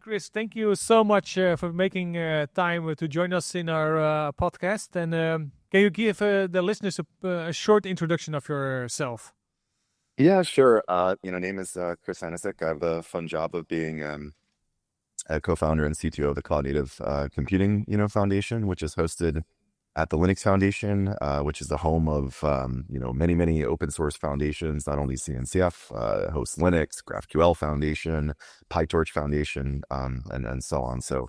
Chris, thank you so much for making time to join us in our podcast. And can you give the listeners a short introduction of yourself? Yeah, sure. Name is Chris Aniszczyk. I have the fun job of being a co-founder and CTO of the Cloud Native Computing, Foundation, which is hosted at the Linux Foundation, which is the home of, many open source foundations, not only CNCF, hosts Linux, GraphQL Foundation, PyTorch Foundation, and so on. So,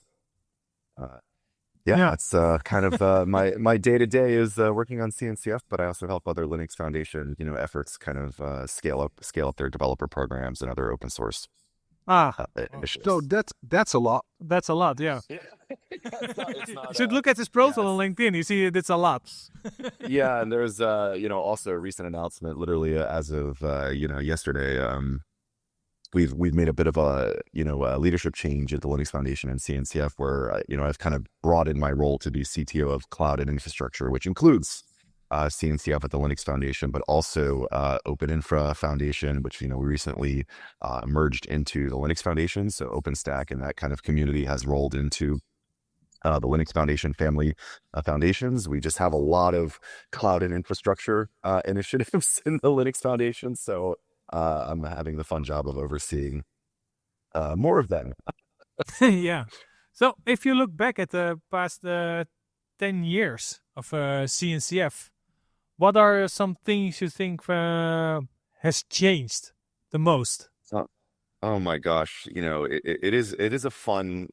that's kind of my day-to-day is working on CNCF, but I also help other Linux Foundation, efforts kind of scale up their developer programs and other open source initiatives. So that's a lot. That's a lot, yeah. It's not, you should look at his profile on LinkedIn. You see, it's a lot. Yeah, and there's also a recent announcement, literally as of yesterday. We've made a bit of a leadership change at the Linux Foundation and CNCF, where I've kind of broadened my role to be CTO of Cloud and Infrastructure, which includes CNCF at the Linux Foundation, but also Open Infra Foundation, which we recently merged into the Linux Foundation. So OpenStack and that kind of community has rolled into the Linux Foundation family foundations. We just have a lot of cloud and infrastructure initiatives in the Linux Foundation. So I'm having the fun job of overseeing more of them. Yeah. So if you look back at the past 10 years of CNCF, what are some things you think has changed the most? Oh my gosh, it is a fun,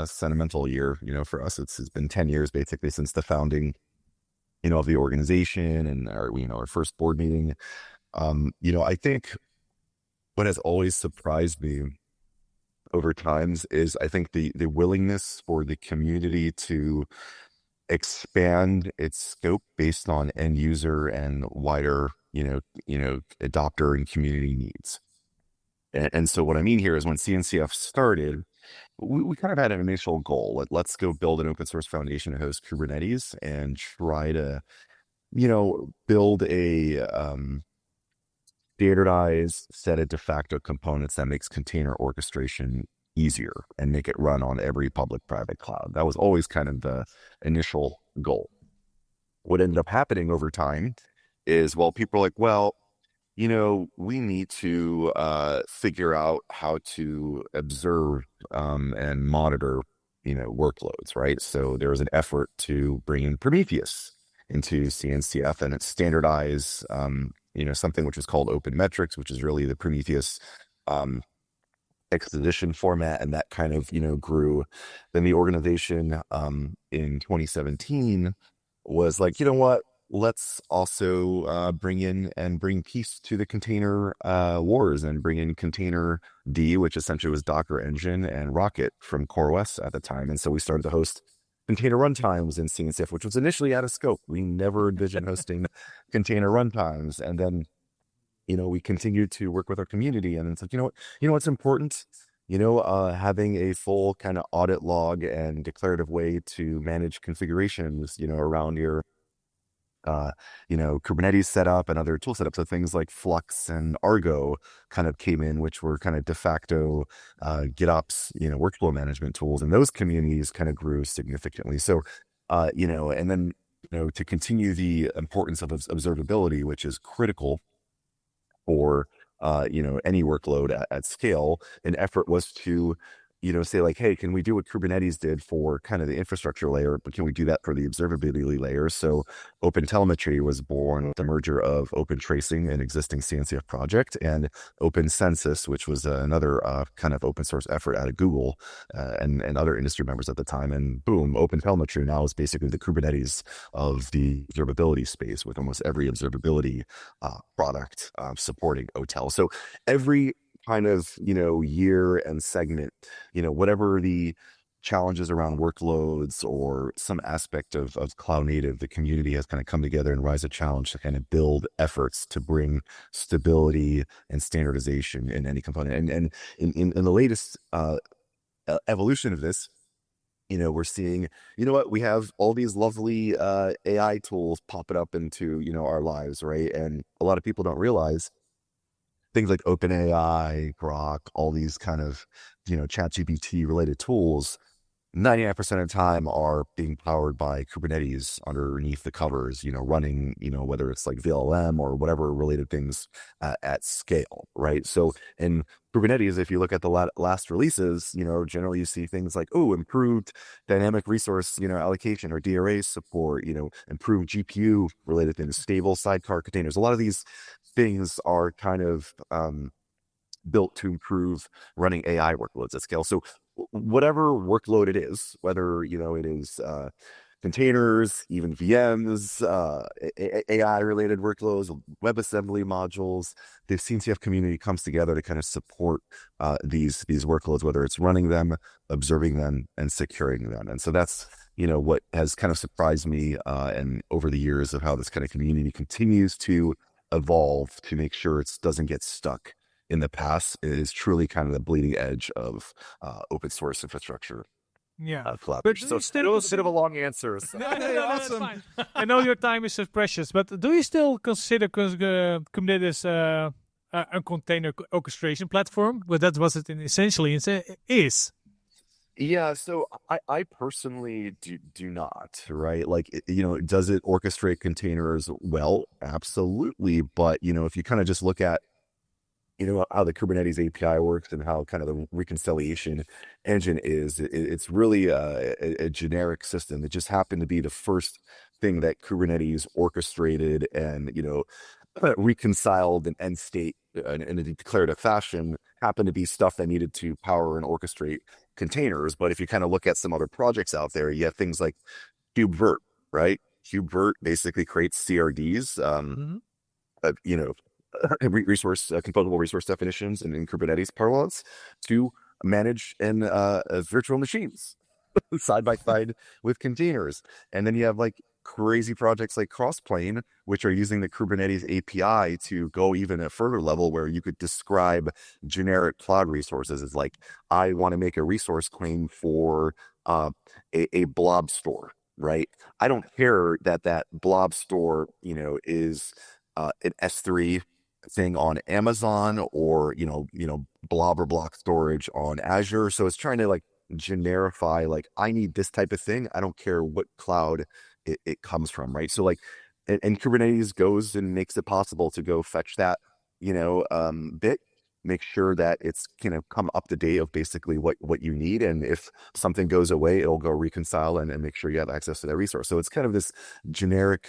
sentimental year, for us. It's been 10 years basically since the founding, of the organization and our first board meeting. I think what has always surprised me over times is I think the willingness for the community to expand its scope based on end user and wider, adopter and community needs. And so what I mean here is when CNCF started, we kind of had an initial goal. Let's go build an open source foundation to host Kubernetes and try to, build a standardized set of de facto components that makes container orchestration easier and make it run on every public-private cloud. That was always kind of the initial goal. What ended up happening over time is, people are like, we need to figure out how to observe and monitor, workloads, right? So there was an effort to bring in Prometheus into CNCF and standardize, something which is called OpenMetrics, which is really the Prometheus exposition format, and that kind of grew. Then the organization in 2017 was like, let's also bring peace to the container wars and bring in Container D, which essentially was Docker Engine and Rocket from CoreOS at the time. And so we started to host container runtimes in CNCF, which was initially out of scope. We never envisioned hosting container runtimes. And then we continued to work with our community, and it's like, what's important, having a full kind of audit log and declarative way to manage configurations, around your, Kubernetes setup and other tool setups. So things like Flux and Argo kind of came in, which were kind of de facto GitOps, workflow management tools, and those communities kind of grew significantly. So, and then, to continue the importance of observability, which is critical for any workload at scale, an effort was to say like, hey, can we do what Kubernetes did for kind of the infrastructure layer, but can we do that for the observability layer? So OpenTelemetry was born with the merger of OpenTracing, an existing CNCF project, and OpenCensus, which was another kind of open source effort out of Google and other industry members at the time. And boom, OpenTelemetry now is basically the Kubernetes of the observability space, with almost every observability product supporting OTel. So every kind of, year and segment, whatever the challenges around workloads or some aspect of cloud native, the community has kind of come together and rise a challenge to kind of build efforts to bring stability and standardization in any component. And in the latest evolution of this, we're seeing, we have all these lovely AI tools popping up into, our lives, right? And a lot of people don't realize things like OpenAI, Grok, all these kind of, ChatGPT related tools, 99% of the time are being powered by Kubernetes underneath the covers, running, whether it's like VLM or whatever related things at scale, right? So in Kubernetes, if you look at the last releases, generally you see things like, improved dynamic resource, allocation or DRA support, improved GPU related things, stable sidecar containers. A lot of these things are kind of built to improve running AI workloads at scale. So whatever workload it is, whether, it is containers, even VMs, AI related workloads, WebAssembly modules, the CNCF community comes together to kind of support these workloads, whether it's running them, observing them, and securing them. And so that's, what has kind of surprised me and over the years of how this kind of community continues to evolve to make sure it doesn't get stuck in the past. It is truly kind of the bleeding edge of open source infrastructure. Yeah, but so still a bit of a long answer. So. No, awesome. That's fine. I know your time is so precious, but do you still consider Kubernetes a container orchestration platform? Well, that's what it essentially is. Yeah, so I personally do not, right? Like, does it orchestrate containers? Well, absolutely. But, if you kind of just look at how the Kubernetes API works and how kind of the reconciliation engine is, it's really a generic system. It just happened to be the first thing that Kubernetes orchestrated and, reconciled an end state in a declarative fashion, happened to be stuff that needed to power and orchestrate containers. But if you kind of look at some other projects out there, you have things like KubeVirt, right? KubeVirt basically creates CRDs, composable resource definitions and in Kubernetes parlance to manage in virtual machines side by side with containers. And then you have like crazy projects like Crossplane, which are using the Kubernetes API to go even a further level where you could describe generic cloud resources as like, I want to make a resource claim for a blob store, right? I don't care that blob store, is an S3 thing on Amazon or, blob or block storage on Azure. So it's trying to like generify, like, I need this type of thing. I don't care what cloud it comes from, right? So like, and Kubernetes goes and makes it possible to go fetch that, bit, make sure that it's, come up to date of basically what you need. And if something goes away, it'll go reconcile and make sure you have access to that resource. So it's kind of this generic,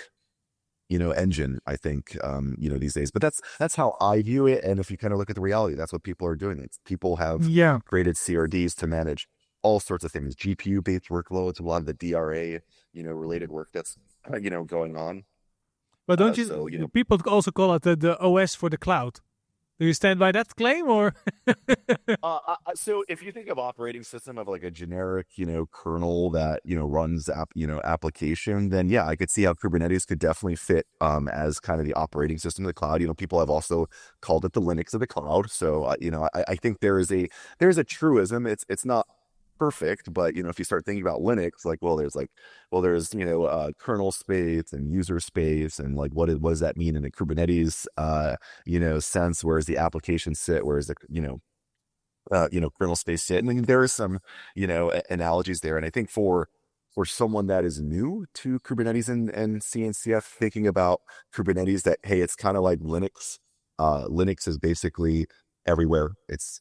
engine, I think, these days. But that's how I view it. And if you kind of look at the reality, that's what people are doing. People have created CRDs to manage all sorts of things, GPU-based workloads, a lot of the DRA, related work that's, going on. But don't you, people also call it the OS for the cloud. Do you stand by that claim, or? So if you think of operating system of like a generic, kernel that, runs application, then yeah, I could see how Kubernetes could definitely fit as kind of the operating system of the cloud. People have also called it the Linux of the cloud. So, I think there's a truism. It's not perfect, but if you start thinking about Linux, like, there's kernel space and user space, and like what does that mean in a Kubernetes sense? Where does the application sit? Where is the kernel space sit? And there are some analogies there. And I think for someone that is new to Kubernetes and CNCF, thinking about Kubernetes, that hey, it's kind of like Linux. Linux is basically everywhere. It's,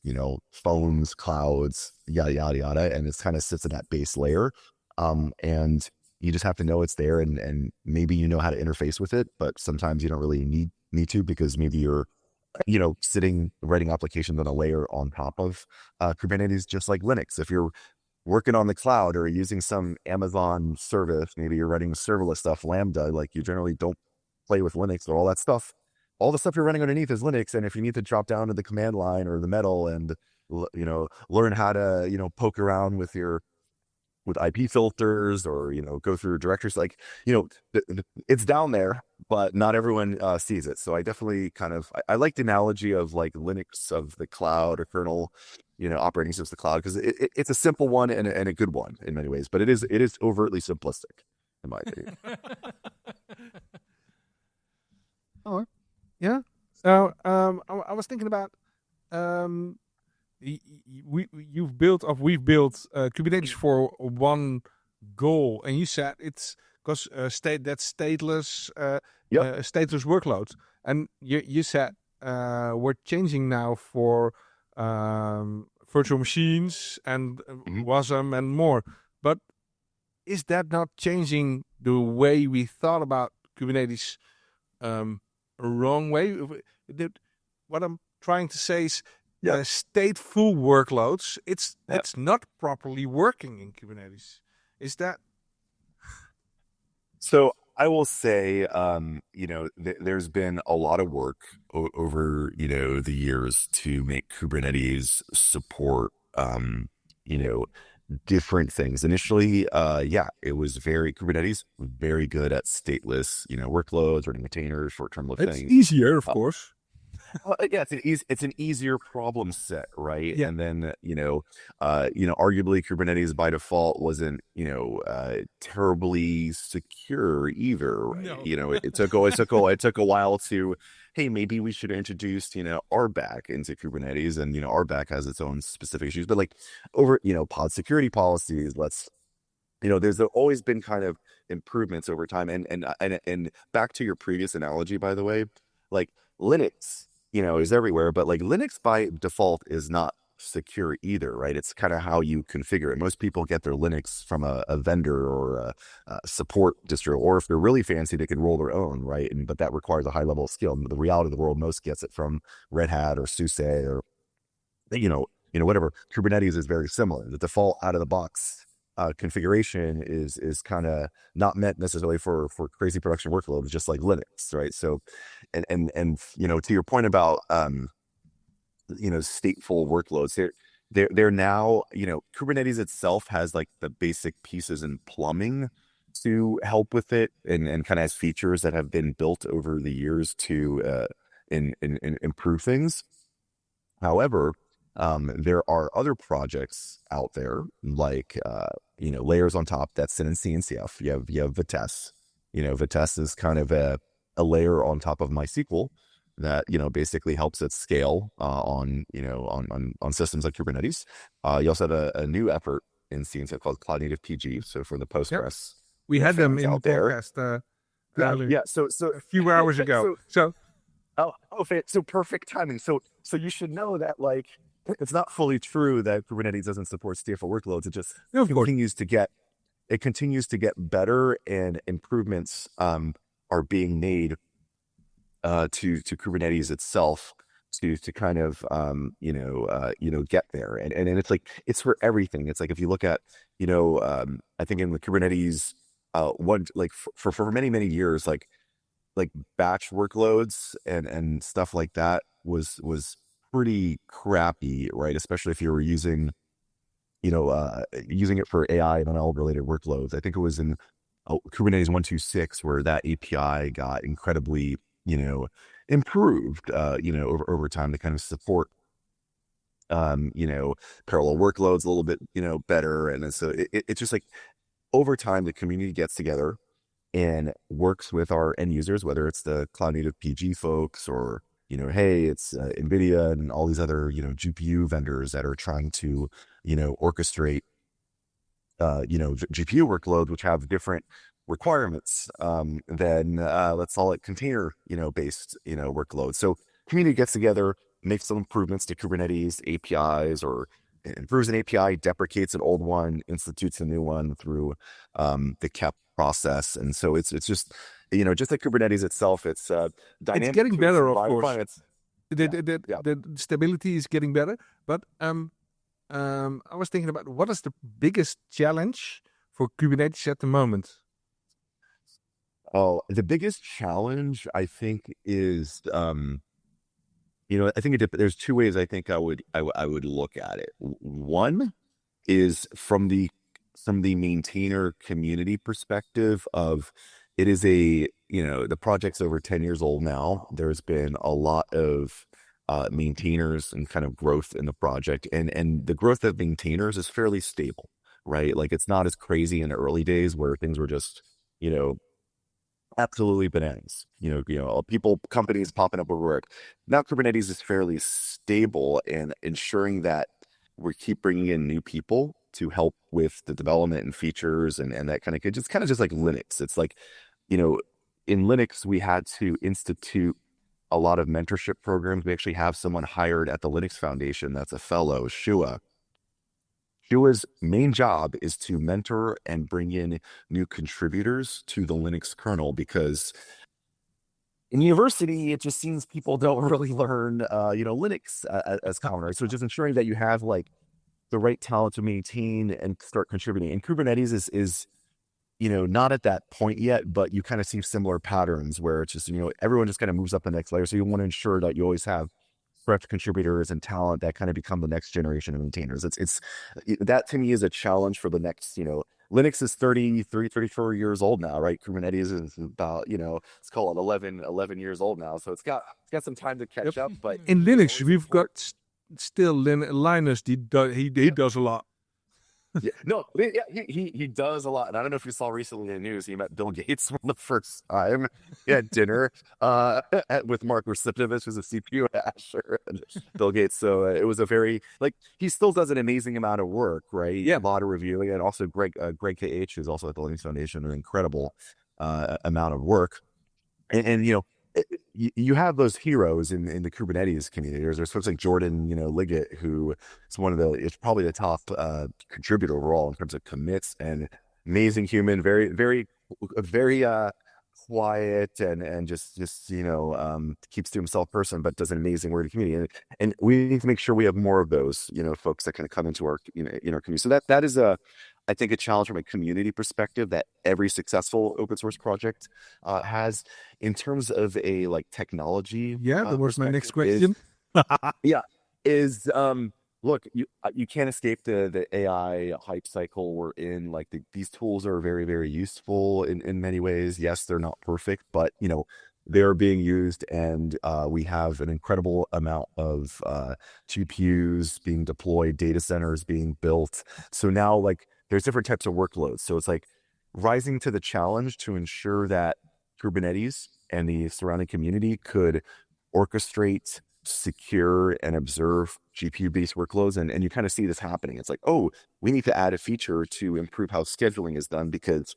phones, clouds, yada, yada, yada. And it kind of sits in that base layer. And you just have to know it's there and maybe you know how to interface with it, but sometimes you don't really need to, because maybe you're, sitting writing applications on a layer on top of Kubernetes, just like Linux. If you're working on the cloud or using some Amazon service, maybe you're writing serverless stuff, Lambda, like you generally don't play with Linux or all that stuff. All the stuff you're running underneath is Linux. And if you need to drop down to the command line or the metal and, learn how to, poke around with IP filters or, go through directories, like, it's down there, but not everyone sees it. So I definitely I like the analogy of like Linux of the cloud or kernel, operating systems of the cloud, because it's a simple one and a good one in many ways, but it is overtly simplistic in my opinion. Oh, yeah. So I was thinking about we've built Kubernetes for one goal, and you said it's because that's Yep. stateless workloads, and you said we're changing now for virtual machines and Mhm. WASM and more. But is that not changing the way we thought about Kubernetes a wrong way? What I'm trying to say is Yep. stateful workloads, it's not properly working in Kubernetes. Is that? So I will say, there's been a lot of work over, the years to make Kubernetes support, different things. Initially, Kubernetes was very good at stateless, workloads, running containers, short-term lived It's things. easier, of course. Yeah, it's an easier problem set, right? Yeah. And then arguably Kubernetes by default wasn't terribly secure either, right? No. It took a while to, hey, maybe we should introduce RBAC into Kubernetes, and RBAC has its own specific issues, but like over pod security policies, there's always been kind of improvements over time, and back to your previous analogy, by the way, like Linux, is everywhere, but like Linux by default is not secure either, right? It's kind of how you configure it. Most people get their Linux from a vendor or a support distro, or if they're really fancy, they can roll their own, right? But that requires a high level of skill. And the reality of the world, most gets it from Red Hat or SUSE or whatever. Kubernetes is very similar. The default out of the box configuration is kind of not meant necessarily for crazy production workloads, just like Linux, right? So, and to your point about stateful workloads, they're now, Kubernetes itself has like the basic pieces and plumbing to help with it, and kind of has features that have been built over the years to improve things. However, there are other projects out there like layers on top that sit in CNCF. You have Vitess. Vitess is kind of a layer on top of MySQL that basically helps it scale on systems like Kubernetes. You also have a new effort in CNCF called CloudNativePG. So for the Postgres, we had them in the there. podcast Yeah. So a few hours ago. So perfect timing. So you should know that like it's not fully true that Kubernetes doesn't support stateful workloads. It just continues to get better, and improvements are being made to Kubernetes itself to kind of get there. And it's like it's for everything. It's like if you look at I think in the Kubernetes one, like for many years, like batch workloads and stuff like that was pretty crappy, right? Especially if you were using it for AI and ML related workloads. I think it was in Kubernetes 1.2.6 where that API got incredibly improved over time to kind of support parallel workloads a little bit better. And so it's just like over time the community gets together and works with our end users, whether it's the CloudNativePG folks or, hey, it's NVIDIA and all these other, GPU vendors that are trying to, orchestrate, GPU workloads, which have different requirements than, let's call it container, based, workloads. So community gets together, makes some improvements to Kubernetes APIs, or improves an API, deprecates an old one, institutes a new one through the KEP process. And so it's just just like Kubernetes itself, it's dynamic. It's getting better, of course. Yeah. The stability is getting better, but I was thinking about what is the biggest challenge for Kubernetes at the moment. Oh, the biggest challenge I think is I think there's two ways I think I would look at it. One is from the maintainer community perspective of it is the project's over 10 years old now. There's been a lot of maintainers and kind of growth in the project, and the growth of maintainers is fairly stable, right? Like it's not as crazy in the early days where things were just absolutely bananas. Companies popping up where we work. Now Kubernetes is fairly stable and ensuring that we keep bringing in new people to help with the development and features and that kind of good. It's kind of just like Linux. It's like, in Linux, we had to institute a lot of mentorship programs. We actually have someone hired at the Linux Foundation that's a fellow, Shua. Shua's main job is to mentor and bring in new contributors to the Linux kernel, because in university, it just seems people don't really learn, Linux as common, right? So just ensuring that you have like the right talent to maintain and start contributing. And Kubernetes is not at that point yet, but you kind of see similar patterns where it's just, everyone just kind of moves up the next layer. So you want to ensure that you always have fresh contributors and talent that kind of become the next generation of maintainers. It's that to me is a challenge for the next, Linux is 34 years old now, right? Kubernetes is about, let's call it 11 years old now. So it's got some time to catch up. But in Linux, we've got still Linus. He does a lot. He does a lot. And I don't know if you saw recently in the news, he met Bill Gates for the first time at dinner with Mark Recipitovich, who's a CPU at Azure, and Bill Gates. So it was a very, he still does an amazing amount of work, right? Yeah. A lot of reviewing. And also Greg KH, who's also at the Linux Foundation, an incredible amount of work. And you have those heroes in the Kubernetes community. There's folks like Jordan, Liggett, who is it's probably the top contributor overall in terms of commits, and amazing human, very, very, very quiet and just keeps to himself person, but does an amazing work in the community. And we need to make sure we have more of those, folks that can come into our, in our community. So that is I think a challenge from a community perspective that every successful open source project has. In terms of a technology. Yeah, that was my next question. Look, you can't escape the AI hype cycle we're in. These tools are very, very useful in many ways. Yes, they're not perfect, but they're being used, and we have an incredible amount of GPUs being deployed, data centers being built. So now there's different types of workloads. So it's rising to the challenge to ensure that Kubernetes and the surrounding community could orchestrate, secure, and observe GPU-based workloads. And you kind of see this happening. It's we need to add a feature to improve how scheduling is done, because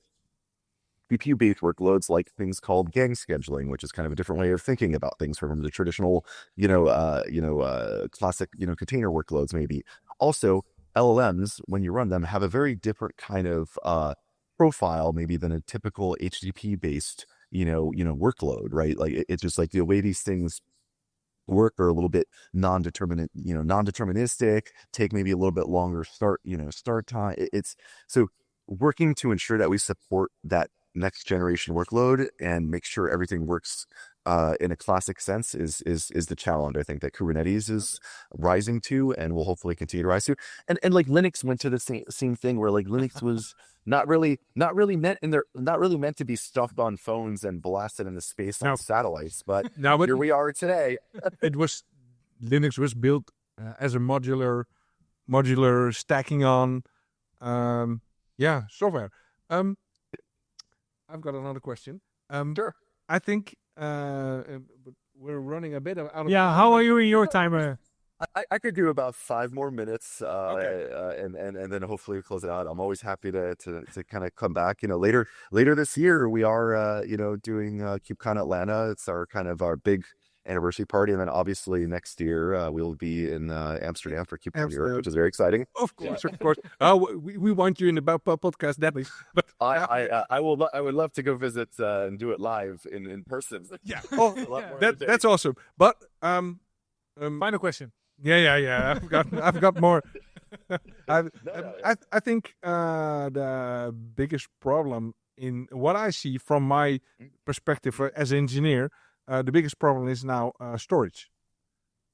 GPU-based workloads like things called gang scheduling, which is kind of a different way of thinking about things from the traditional, classic, container workloads maybe. Also, LLMs, when you run them, have a very different kind of profile maybe than a typical HTTP-based, workload, right? It's just the way these things work are a little bit non-deterministic, take maybe a little bit longer start time. It's so working to ensure that we support that next generation workload and make sure everything works in a classic sense is the challenge I think that Kubernetes is rising to and will hopefully continue to rise to. And Linux went to the same thing where Linux was not really meant to be stuffed on phones and blasted into space on satellites, but here we are today. Linux was built as a modular stacking on software. I've got another question. Sure. I think we're running a bit out of time. How are you in your timer? I could do about 5 more minutes, okay. and then hopefully we close it out. I'm always happy to kind of come back. Later this year we are doing KubeCon Atlanta. It's our big anniversary party, and then obviously next year we'll be in Amsterdam for KubeCon Europe, which is very exciting. Of course. We want you in the podcast, definitely. But I would love to go visit and do it live in person. Yeah, that's awesome. But final question. Yeah. I've got more. I think the biggest problem in what I see from my perspective as an engineer, the biggest problem is now storage,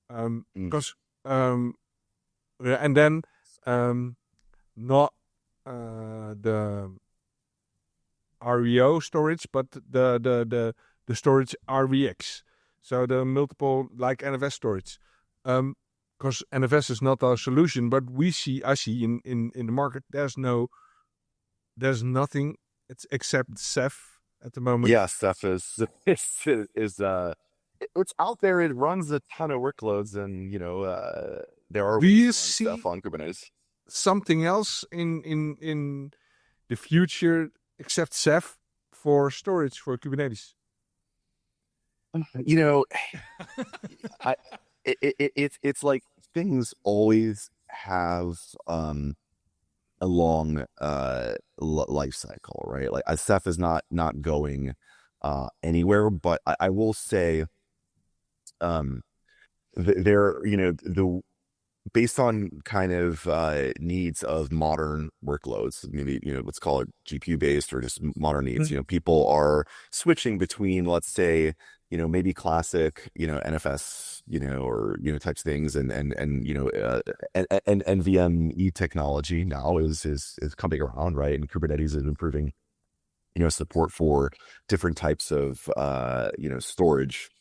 because and then not the REO storage, but the storage RVX. So the multiple NFS storage, because NFS is not our solution, but I see in the market there's nothing except Ceph at the moment? Yeah, Ceph is it's out there. It runs a ton of workloads, and there are Do you run see stuff on Kubernetes. something else in the future except Ceph for storage for Kubernetes? It's like things always have a long life cycle, right? Like Ceph is not going anywhere, but I will say the based on kind of needs of modern workloads, maybe let's call it GPU based or just modern needs. People are switching between, let's say, maybe classic, NFS, or types things, and NVMe technology now is coming around, right? And Kubernetes is improving, support for different types of storage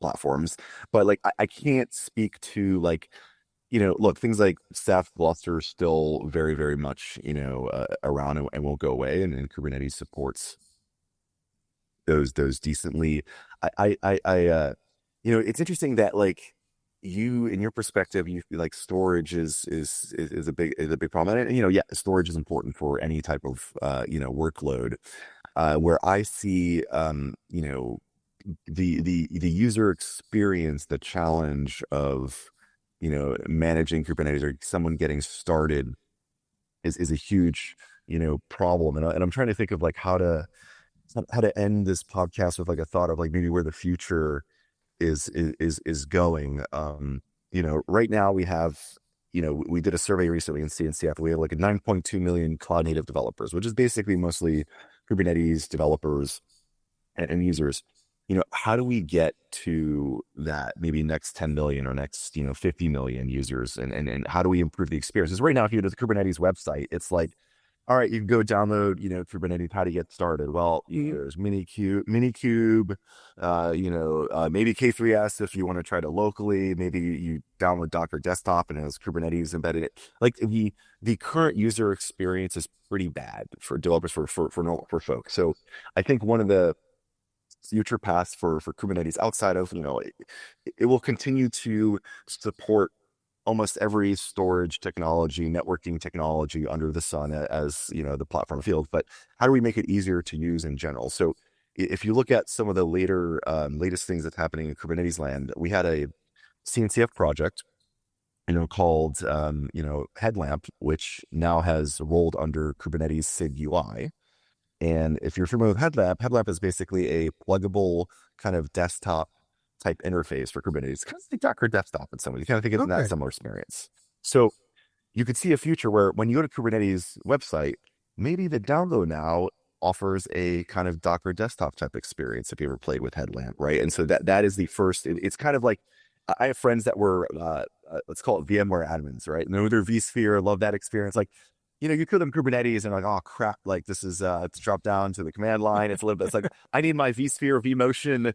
platforms. But like I can't speak to like look, things like Ceph cluster still very, very much around and won't go away, and Kubernetes supports those decently. It's interesting that like you, in your perspective, you feel like storage is a big problem, and storage is important for any type of workload. Where I see the user experience, the challenge of managing Kubernetes or someone getting started is a huge problem, and I'm trying to think of like how to end this podcast with like a thought of like maybe where the future is going. Right now we have we did a survey recently in CNCF. We have like a 9.2 million cloud native developers, which is basically mostly Kubernetes developers and users. How do we get to that maybe next 10 million or next 50 million users, and how do we improve the experience? Because right now, if you go to the Kubernetes website, it's like, all right, you can go download Kubernetes. How to get started? Well, there's Minikube, maybe K3s if you want to try to locally. Maybe you download Docker Desktop and it has Kubernetes embedded in it. Like the current user experience is pretty bad for developers, for folks. So I think one of the future paths for Kubernetes outside of it will continue to support almost every storage technology, networking technology under the sun as the platform field. But how do we make it easier to use in general? So if you look at some of the latest things that's happening in Kubernetes land, we had a CNCF project called Headlamp, which now has rolled under Kubernetes SIG UI. And if you're familiar with Headlamp is basically a pluggable kind of desktop type interface for Kubernetes. Kind of like Docker Desktop in some ways. You kind of think of that similar experience. So you could see a future where when you go to Kubernetes website, maybe the download now offers a kind of Docker Desktop type experience if you ever played with Headlamp, right? And so that is the first. It's kind of like, I have friends that were let's call it VMware admins, right? And they're vSphere, love that experience. Like, you kill them Kubernetes and like, oh crap, like this is it's dropped down to the command line. It's a little bit, it's like, I need my vSphere, vMotion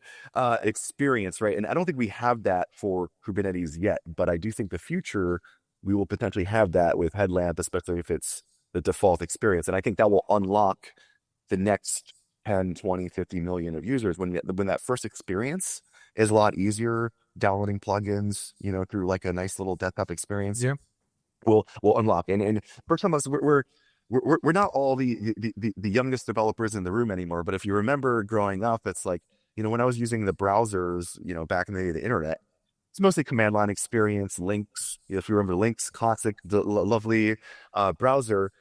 experience, right? And I don't think we have that for Kubernetes yet, but I do think the future, we will potentially have that with Headlamp, especially if it's the default experience. And I think that will unlock the next 10, 20, 50 million of users when that first experience is a lot easier, downloading plugins, through like a nice little desktop experience. Yeah. Will unlock, and for some of us, we're not all the youngest developers in the room anymore. But if you remember growing up, it's like when I was using the browsers, back in the internet, it's mostly command line experience, Lynx. If you remember Lynx, classic, lovely browser.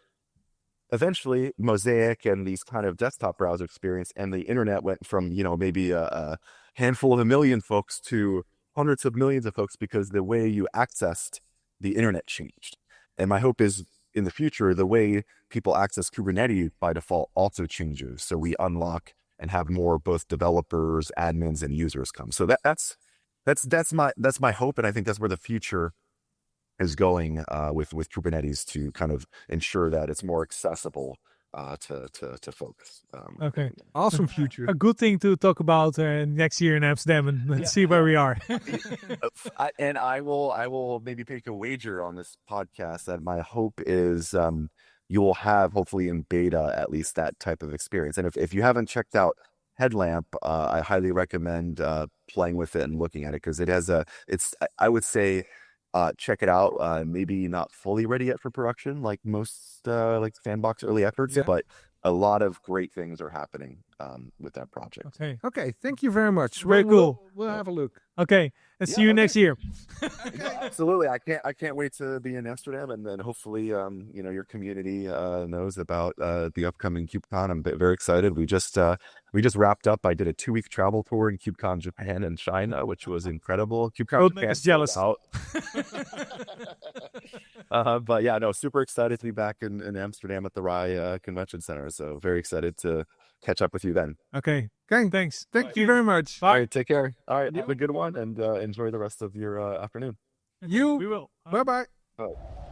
Eventually, Mosaic and these kind of desktop browser experience, and the internet went from maybe a handful of a million folks to hundreds of millions of folks because the way you accessed the internet changed. And my hope is in the future, the way people access Kubernetes by default also changes. So we unlock and have more both developers, admins, and users come. So that's my hope. And I think that's where the future is going with Kubernetes, to kind of ensure that it's more accessible to folks. Okay. Awesome future. A good thing to talk about next year in Amsterdam and see where we are. I will maybe take a wager on this podcast that my hope is you will have hopefully in beta at least that type of experience. And if you haven't checked out Headlamp, I highly recommend playing with it and looking at it, because it has I would say check it out. Maybe not fully ready yet for production like most like sandbox early efforts, but a lot of great things are happening with that project. Okay. Okay, thank you very much. Very cool. We'll have a look. Okay. And see you next year. Absolutely. I can't wait to be in Amsterdam, and then hopefully your community knows about the upcoming KubeCon. I'm very excited. We just wrapped up. I did a 2-week travel tour in KubeCon Japan and China, which was incredible. KubeCon Japan is jealous. Out. But yeah, no, super excited to be back in Amsterdam at the RAI Convention Center. So very excited to catch up with you then. Okay. Thanks. Thank you very much. All right, take care. All right, have a good one, and enjoy the rest of your afternoon. You. We will. Bye-bye. Bye.